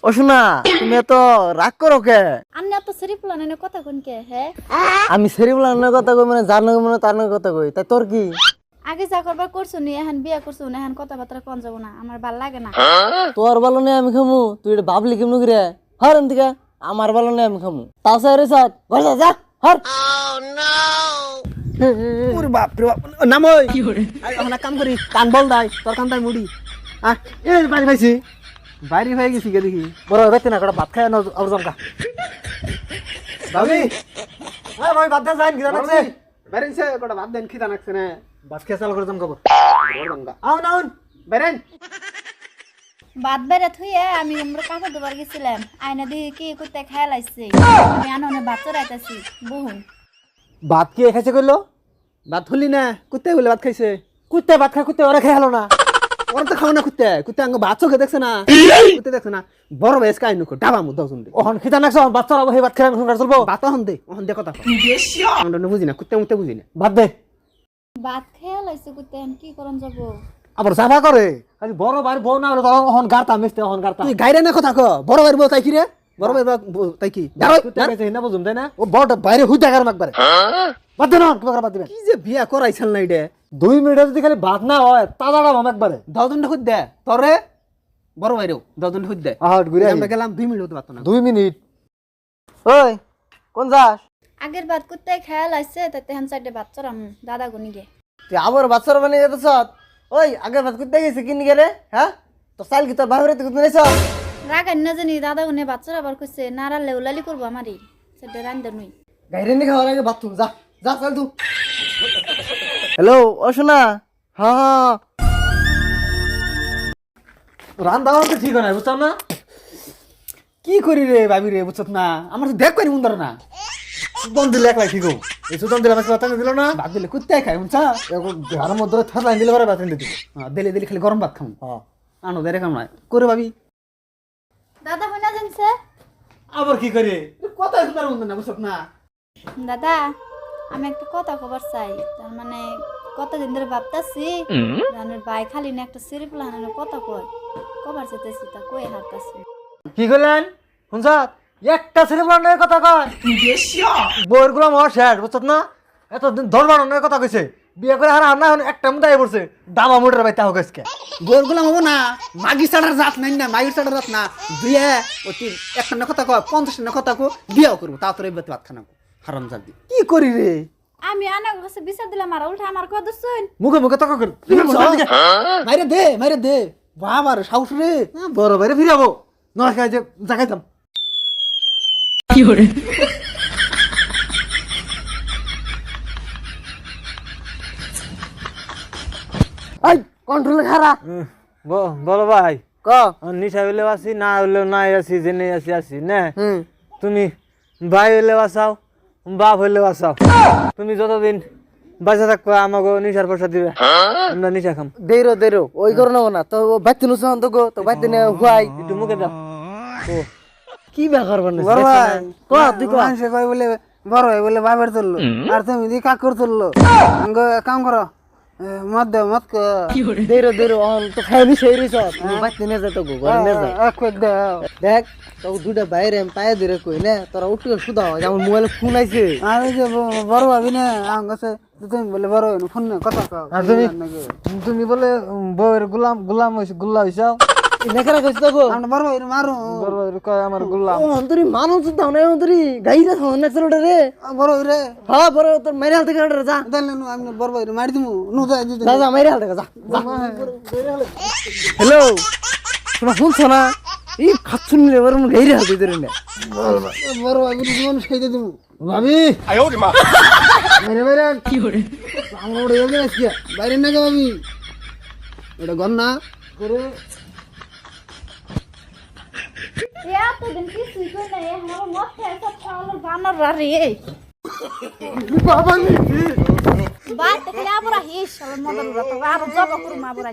ও শোনা তুমি এত রাগ করো কে? আপনি এত সেরি প্লানের কথা কোন কে? হ্যাঁ, আমি সেরিবলানের কথা কই মানে যার নাকি মনে তার নাকি কথা কই, তাই তোর কি? আগে যা করবার করছো নি, এখন বিয়া করছো না, এখন কথাবার্তা কোন যাবো না, আমার ভাল লাগে না। তোর ভালো নেই আমি খামু, তুই এটা ভাবলি কেমন করে? হর এদিকে, আমার ভালো নেই আমি খামু। তাও সাইরে সাথ ঘর যা যা হর। ওরে বাপ রে বাপ, নাম ওই আই ওখানে কাম করি, কান বল দাই তোর কান তাই মুড়ি এ বাড়ি পাইছি, বাড়ি হয়ে গেছি গে দেখি বড় বেতে না কটা ভাত খায় না আর জমকা। ভাবি হ্যাঁ ভাই ভাত দে যাই কি জানাছে? বেরেনছে কটা ভাত দেন খিদা লাগছে না ভাত খেয়ে চাল করে জমকা বল। আউন আউন বেরেন বাদ বেড়ে থুয়ে আমি আমরা কাপড় ধোবার গেছিলাম, আয়না দিয়ে কি করতে খেয়াল আসছে, আমি আননে বাচ্চা রাইতেছি বহু। ভাত কি খাইছে কইলো? ভাত হলি না কুত্তে বলে ভাত খাইছে, কুত্তে ভাত খায় কুত্তে ওরা খেয়ে হলো না। ওর তো খাও না কুত্তে, কুত্তে আঙ্গ ভাত চোখে দেখছে না, কুত্তে দেখছে না বড় বয়স কাই নুকো ডাবা মু দজন দে ওহন খিদা নাকছ বাচ্চারা সেই ভাত খেয়ে আমি সংসার চলবো। ভাত হন দে কথা আমরা বুঝি না কুত্তে মুতে বুঝি না। ভাত দে বাদ খেয়াল আসছে করতে এখন কি করন যাবো? আবার সাফা করে খালি বড় ভাই বউ না হলে তখন ওহন গারতা মিশতে ওহন গারতা। তুই গাইরে না কথা ক, বড় ভাইয়ের বউ তাই কি রে, বড় ভাইয়ের বউ তাই কি কুত্তে গেছে না বুঝুম তাই না? ও বড়টা বাইরে হুই দেখার মাকবারে বাদ দে না কিবা করে বাদ দিবেন। কি যে বিয়া করাইছাল না এটা 2 মিনিটে যদি খালি ভাত না হয় তাজাটা ভাম একবারে। দশজনটা খুঁজ দে তোরে বড় ভাইরেও দশজনটা খুঁজ দে আহ ঘুরে আমরা গেলাম 2 মিনিট হতে পারতো না। 2 মিনিট। ওই কোন যাস? আগের বাদ করতে খেয়াল আসছে তাতে হ্যান সাইডে বাচ্চা রাম দাদা গুনি গে। তুই আবার বাচ্চার বানিয়ে যেতেছ? ওই আগে ভাত করতে গেছি কিনি গে রে? হ্যাঁ তো চাল কি তোর বাহিরে তুই নিয়েছ? রাগান না জানি দাদা গুনে বাচ্চারা আবার কইছে নারালে উলালি করবো আমারই সেটা রান্দা নই। গাইরে নি খাওয়ার আগে বাথরুম যা যা চল তুই। হ্যালো ও শোনা। হ্যাঁ হ্যাঁ রান দাও তো ঠিক হয় বুঝছ না? কি করি রে ভাবি রে বুঝছত না, আমার তো দেখ করি মুন্দার না সুতন দিলে একলাই ঠিক হোক। এই সুতন দিলে আমাকে বাতান দিল না। ভাত দিলে কুত্তে খাই উনছা ঘরের মধ্যে থাকলাই দিলে পরে বাতান দিতে। দিলে দিলে খালি গরম ভাত খাম হ্যাঁ আনো দে রে খাম না করে ভাবি দাদা হইনা জানছে? আবার কি করে কথা শুনার মুন্দার না বুঝছত না। দাদা আমি একটা কথা খবর চাই, তার মানে কতদিন ধরে ভাবতাছি জানের ভাই খালি না একটা সিরি প্লানের কথা কয় কবার যেতেছি তা কই হারতাছি। কি করলেন শুনছা? একটা ছেলে বানানোর কথা কয় বইয়ের গুলো আমার শেষ বুঝছত না? এতদিন ধর বানানোর কথা কইছে, বিয়ে করে আর না এখন একটা মধ্যে পড়ছে দামা মোটর বাইতে হোক আজকে। গোর গুলাম হবো না, মাগি চাটার জাত নাই না, মাগির চাটার জাত না, বিয়ে অতি একটা না কথা কয় 50 না কথা কো বিয়েও করবো তাও তোর এই ভাত খানা হারাম জাদি কি করি রে আমি আনার কাছে বিচার দিলাম আর উল্টা আমার কথা শুন। মুখে মুখে তক কর। মাইরে দে বাবার সাহস রে বড় বাইরে ফিরাবো নয় খাই যে জাগাইতাম। আই কন্ট্রোলে খারা বলো ভাই ক নিশা হইলেও আছি না হইলেও নাই আছি জেনে আছি আছি না। তুমি ভাই হইলেও আসাও বাপ হইলেও আসাও, তুমি যতদিন বাঁচা থাকবা আমাকে নিশার পয়সা দিবে, আমরা নিশা খাম। দেরো ওই করো না তো বাইতে নুস তো গো তো বাইতে নে হুয়াই একটু মুখে দাও। ও কি ব্যাপার বানাইছিস? বড় ভাই ক তুই ক। মানুষে কয় বলে বড় ভাই বলে বাবার তুললো আর তুমি দি কাকুর তুললো কাম করো মদ দে মদ ক দেরো অন তো খাইনি সেই রিস বাইতে নে যা তো গো ঘরে নে যা। কই দে দেখ তো দুইটা বাইরে আমি পায়ে ধরে কই না তোরা উঠে সুদা হয় আমার মোবাইলে ফোন আইছে। আমি যে বড় ভাবি না আম কাছে তুমি বলে বড় ফোন কথা কও আর তুমি বলে বউয়ের গোলাম হইছ গুল্লা হইছাও নেকরা কইছ তো গো। আমরা বড় ভাই মারো বড় কয় আমার গোলাম। ও অন্তরি মানুষ দাও না অন্তরি গাইরা থাও না চলটা রে বড় রে হ্যাঁ বড় তোর মাইরা হালতে কাটরে যা। দেন আমি বড় ভাই মারি দিমু নু যা যা যা মাইরা হালতে যা। হ্যালো তোমরা শুনছো না? এই খাচ্ছুন রে বড় গাইরা হালতে ধরে না বড় ভাই জীবন খাইতে দিমু ভাবি। মেরে মেরে কি করে আমরা ওরে এনে আজকে বাইরে না গো ভাবি এটা গন্না করে এতদিন কি সুই কই না এ আমার মত খেয়ে সব খাওয়ানোর বানর রে বাবা নি বাই দেখলে আবরা হিস মদন রত আর জব করুম আবরা